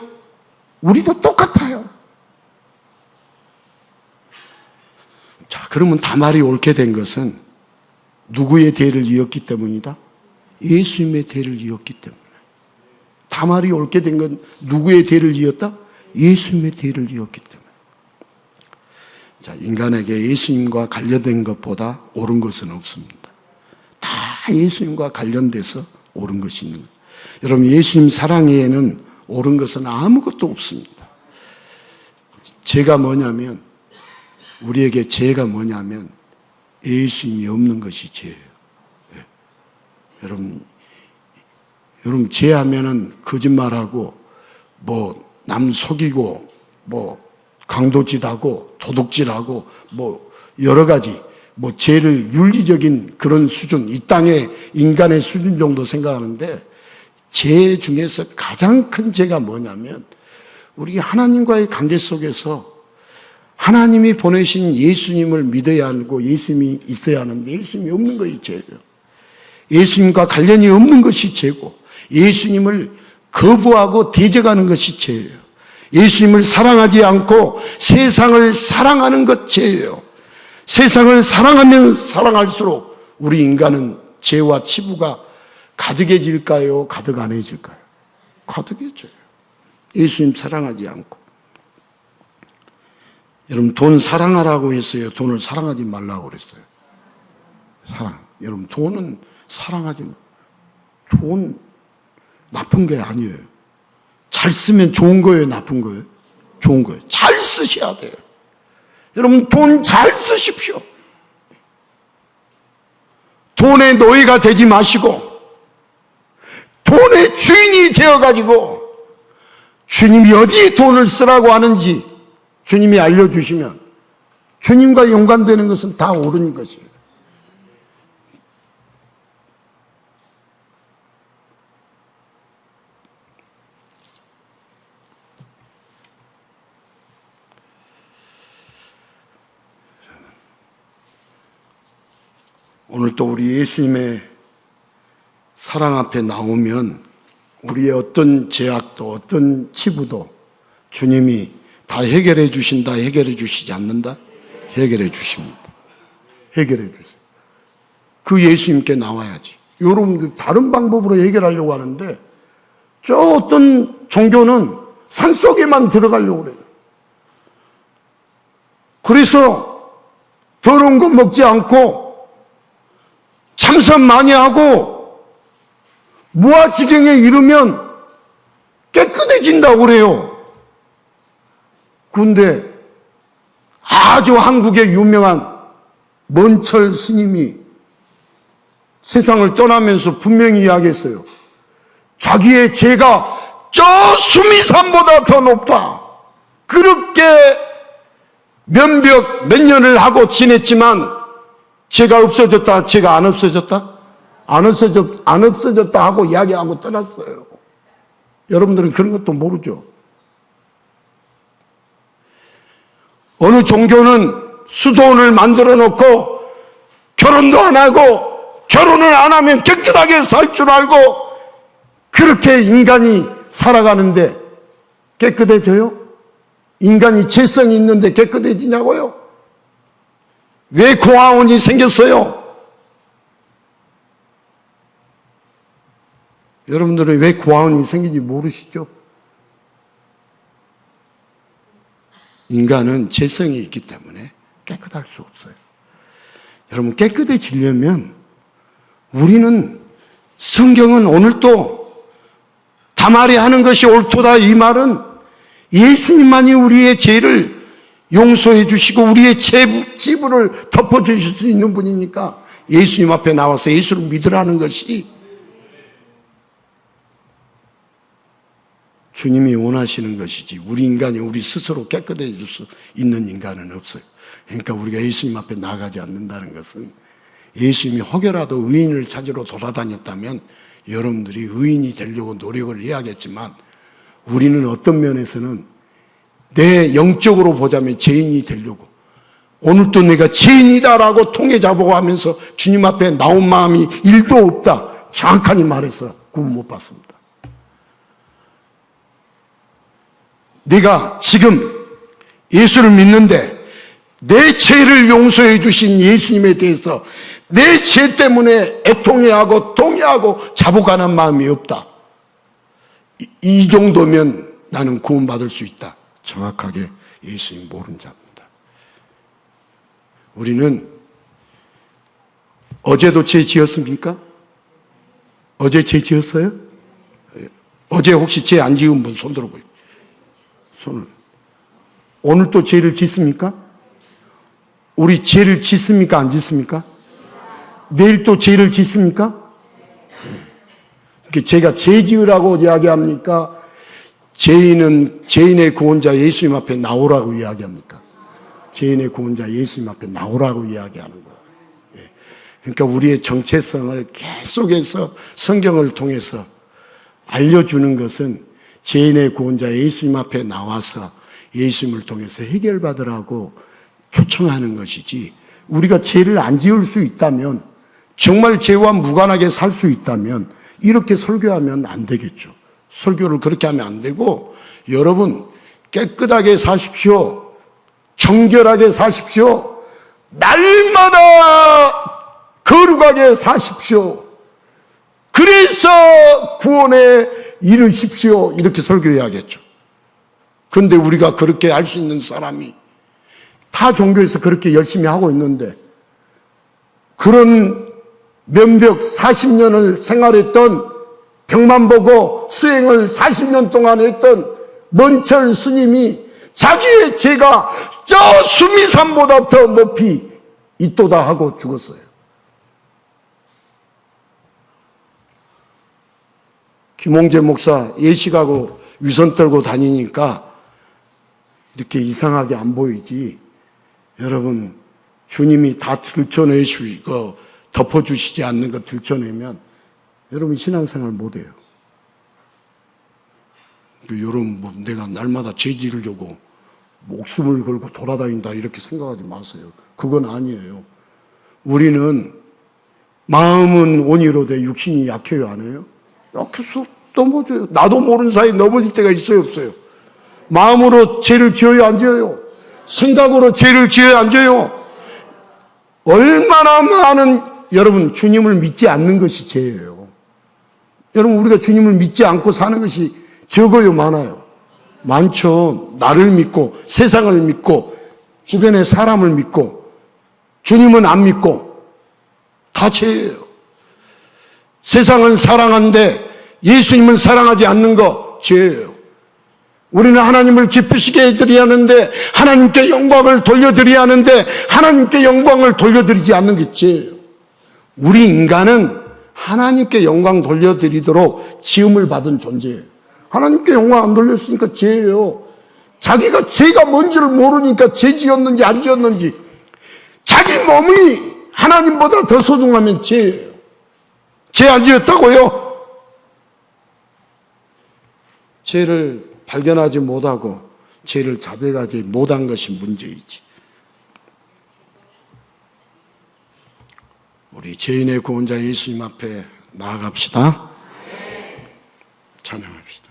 우리도 똑같아요. 자, 그러면 다말이 옳게 된 것은 누구의 대를 이었기 때문이다? 예수님의 대를 이었기 때문에. 다말이 옳게 된 건 누구의 대를 이었다? 예수님의 대를 이었기 때문에. 자, 인간에게 예수님과 관련된 것보다 옳은 것은 없습니다. 다 예수님과 관련돼서 옳은 것이 있는 거예요. 여러분, 예수님 사랑에는 옳은 것은 아무것도 없습니다. 죄가 뭐냐면, 우리에게 죄가 뭐냐면 예수님이 없는 것이 죄예요. 예. 여러분 죄하면은 거짓말하고 남 속이고 강도짓하고 도둑질하고 여러 가지 죄를 윤리적인 그런 수준, 이 땅의 인간의 수준 정도 생각하는데, 죄 중에서 가장 큰 죄가 뭐냐면 우리 하나님과의 관계 속에서 하나님이 보내신 예수님을 믿어야 하고 예수님이 있어야 하는데 예수님이 없는 것이 죄예요. 예수님과 관련이 없는 것이 죄고, 예수님을 거부하고 대적하는 것이 죄예요. 예수님을 사랑하지 않고 세상을 사랑하는 것 죄예요. 세상을 사랑하면 사랑할수록 우리 인간은 죄와 치부가 가득해질까요? 가득 안 해질까요? 가득해져요. 예수님 사랑하지 않고. 여러분, 돈 사랑하라고 했어요? 돈을 사랑하지 말라고 그랬어요? 사랑. 여러분, 돈은 사랑하지 마. 돈 나쁜 게 아니에요. 잘 쓰면 좋은 거예요, 나쁜 거예요? 좋은 거예요. 잘 쓰셔야 돼요. 여러분, 돈 잘 쓰십시오. 돈의 노예가 되지 마시고 돈의 주인이 되어가지고 주님이 어디에 돈을 쓰라고 하는지 주님이 알려주시면 주님과 연관되는 것은 다 옳은 것이에요. 오늘 또 우리 예수님의 사랑 앞에 나오면 우리의 어떤 죄악도 어떤 치부도 주님이 다 해결해 주신다, 해결해 주시지 않는다? 해결해 주십니다. 해결해 주세요. 그 예수님께 나와야지. 여러분들 다른 방법으로 해결하려고 하는데 저 어떤 종교는 산속에만 들어가려고 그래요. 그래서 더러운 거 먹지 않고 참선 많이 하고 무아지경에 이르면 깨끗해진다고 그래요. 그런데 아주 한국의 유명한 먼철 스님이 세상을 떠나면서 분명히 이야기했어요. 자기의 죄가 저 수미산보다 더 높다. 그렇게 몇 년을 하고 지냈지만 죄가 없어졌다, 죄가 안 없어졌다? 안 없어졌다 하고 이야기하고 떠났어요. 여러분들은 그런 것도 모르죠. 어느 종교는 수도원을 만들어 놓고 결혼도 안 하고 결혼을 안 하면 깨끗하게 살 줄 알고 그렇게 인간이 살아가는데 깨끗해져요? 인간이 죄성이 있는데 깨끗해지냐고요? 왜 고아원이 생겼어요? 여러분들은 왜 고아원이 생긴지 모르시죠? 인간은 죄성이 있기 때문에 깨끗할 수 없어요. 여러분, 깨끗해지려면 우리는 성경은 오늘도 다말이 하는 것이 옳도다 이 말은 예수님만이 우리의 죄를 용서해 주시고 우리의 지불을 덮어주실 수 있는 분이니까 예수님 앞에 나와서 예수를 믿으라는 것이 주님이 원하시는 것이지 우리 인간이 우리 스스로 깨끗해질 수 있는 인간은 없어요. 그러니까 우리가 예수님 앞에 나가지 않는다는 것은 예수님이 혹여라도 의인을 찾으러 돌아다녔다면 여러분들이 의인이 되려고 노력을 해야겠지만 우리는 어떤 면에서는 내 영적으로 보자면 죄인이 되려고 오늘도 내가 죄인이다라고 통해 잡고 하면서 주님 앞에 나온 마음이 1도 없다. 정확하게 말해서 구원 못 받습니다. 내가 지금 예수를 믿는데 내 죄를 용서해 주신 예수님에 대해서 내 죄 때문에 애통해하고 통해하고 자복하는 마음이 없다. 이 정도면 나는 구원받을 수 있다. 정확하게 예수님 모르는 자입니다. 우리는 어제도 죄 지었습니까? 어제 죄 지었어요? 어제 혹시 죄 안 지은 분 손 들어보세요. 손을. 오늘 또 죄를 짓습니까? 우리 죄를 짓습니까? 안 짓습니까? 내일 또 죄를 짓습니까? 제가 죄 지으라고 이야기합니까? 죄인의 구원자 예수님 앞에 나오라고 이야기합니까? 죄인의 구원자 예수님 앞에 나오라고 이야기하는 거예요. 그러니까 우리의 정체성을 계속해서 성경을 통해서 알려주는 것은 죄인의 구원자 예수님 앞에 나와서 예수님을 통해서 해결받으라고 초청하는 것이지 우리가 죄를 안 지을 수 있다면 정말 죄와 무관하게 살 수 있다면 이렇게 설교하면 안 되겠죠. 설교를 그렇게 하면 안 되고 여러분 깨끗하게 사십시오. 정결하게 사십시오. 날마다 거룩하게 사십시오. 그래서 구원에 이르십시오. 이렇게 설교해야겠죠. 그런데 우리가 그렇게 할 수 있는 사람이 타 종교에서 그렇게 열심히 하고 있는데 그런 면벽 40년을 생활했던 병만 보고 수행을 40년 동안 했던 먼철 스님이 자기의 죄가 저 수미산보다 더 높이 있도다 하고 죽었어요. 김홍재 목사 예식하고 위선 떨고 다니니까 이렇게 이상하게 안 보이지. 여러분, 주님이 다 들춰내시고 덮어주시지 않는 것 들춰내면 여러분 신앙생활 못해요. 여러분 뭐 내가 날마다 죄 지으려고 목숨을 걸고 돌아다닌다 이렇게 생각하지 마세요. 그건 아니에요. 우리는 마음은 온유로되 육신이 약해요, 안 해요? 약해서 넘어져요. 나도 모르는 사이에 넘어질 때가 있어요, 없어요? 마음으로 죄를 지어요, 안 지어요? 생각으로 죄를 지어요, 안 지어요? 얼마나 많은 여러분 주님을 믿지 않는 것이 죄예요. 여러분 우리가 주님을 믿지 않고 사는 것이 적어요, 많아요? 많죠. 나를 믿고 세상을 믿고 주변의 사람을 믿고 주님은 안 믿고 다 죄예요. 세상은 사랑하는데 예수님은 사랑하지 않는 거 죄예요. 우리는 하나님을 기쁘시게 해드려야 하는데 하나님께 영광을 돌려드려야 하는데 하나님께 영광을 돌려드리지 않는 게 죄예요. 우리 인간은 하나님께 영광 돌려드리도록 지음을 받은 존재예요. 하나님께 영광 안 돌렸으니까 죄예요. 자기가 죄가 뭔지를 모르니까 죄 지었는지 안 지었는지 자기 몸이 하나님보다 더 소중하면 죄예요. 죄 안 지었다고요? 죄를 발견하지 못하고 죄를 자백하지 못한 것이 문제이지. 우리 죄인의 구원자 예수님 앞에 나아갑시다. 찬양합시다.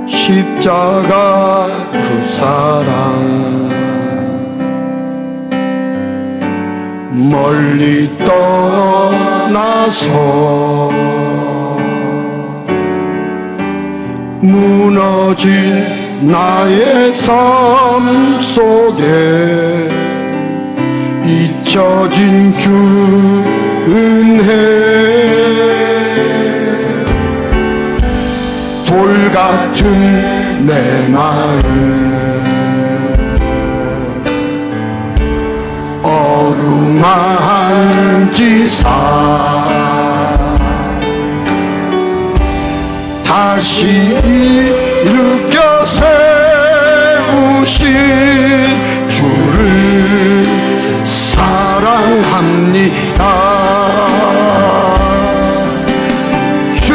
십자가 그 사랑 멀리 떠나서 무너진 나의 삶 속에 잊혀진 주 은혜 돌같은 내 마음 어루만한 지사 다시 일으켜 세우신 주를 사랑합니다. 주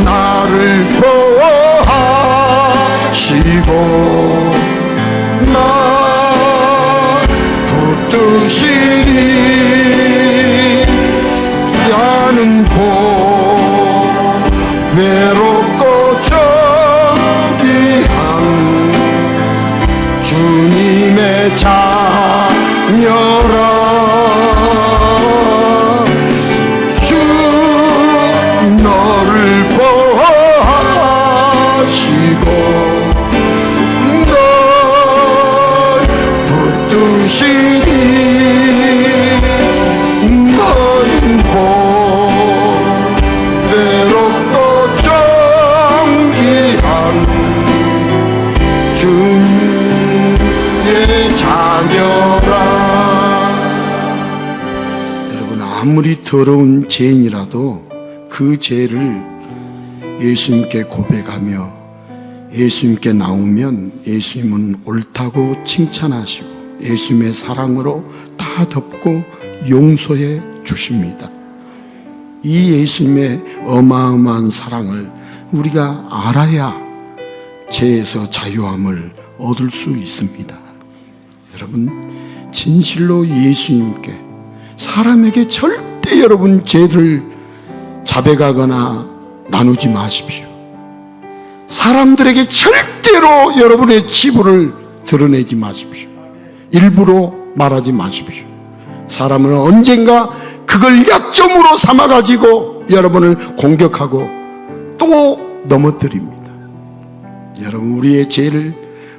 나를 보호하시고 나 붙드시니 나는 외롭고 존귀한 주님의 자녀라. 주 너를 보호하시고 널 붙드시니 너는 외롭고 주의 자녀라. 여러분, 아무리 더러운 죄인이라도 그 죄를 예수님께 고백하며 예수님께 나오면 예수님은 옳다고 칭찬하시고 예수님의 사랑으로 다 덮고 용서해 주십니다. 이 예수님의 어마어마한 사랑을 우리가 알아야 죄에서 자유함을 얻을 수 있습니다. 여러분, 진실로 예수님께 사람에게 절대 여러분 죄를 자백하거나 나누지 마십시오. 사람들에게 절대로 여러분의 치부를 드러내지 마십시오. 일부러 말하지 마십시오. 사람은 언젠가 그걸 약점으로 삼아가지고 여러분을 공격하고 또 넘어뜨립니다. 여러분, 우리의 죄를,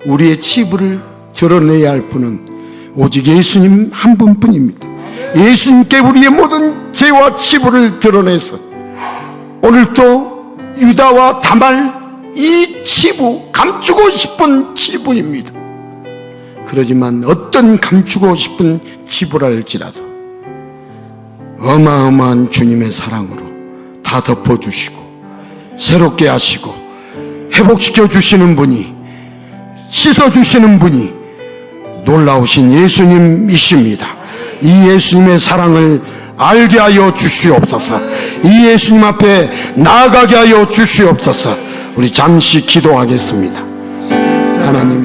우리의 치부를 드러내야 할 분은 오직 예수님 한 분뿐입니다. 예수님께 우리의 모든 죄와 치부를 드러내서 오늘도 유다와 다말 이 치부, 감추고 싶은 치부입니다. 그러지만 어떤 감추고 싶은 치부랄지라도 어마어마한 주님의 사랑으로 다 덮어주시고 새롭게 하시고 회복시켜 주시는 분이, 씻어주시는 분이 놀라우신 예수님이십니다. 이 예수님의 사랑을 알게 하여 주시옵소서. 이 예수님 앞에 나아가게 하여 주시옵소서. 우리 잠시 기도하겠습니다. 하나님,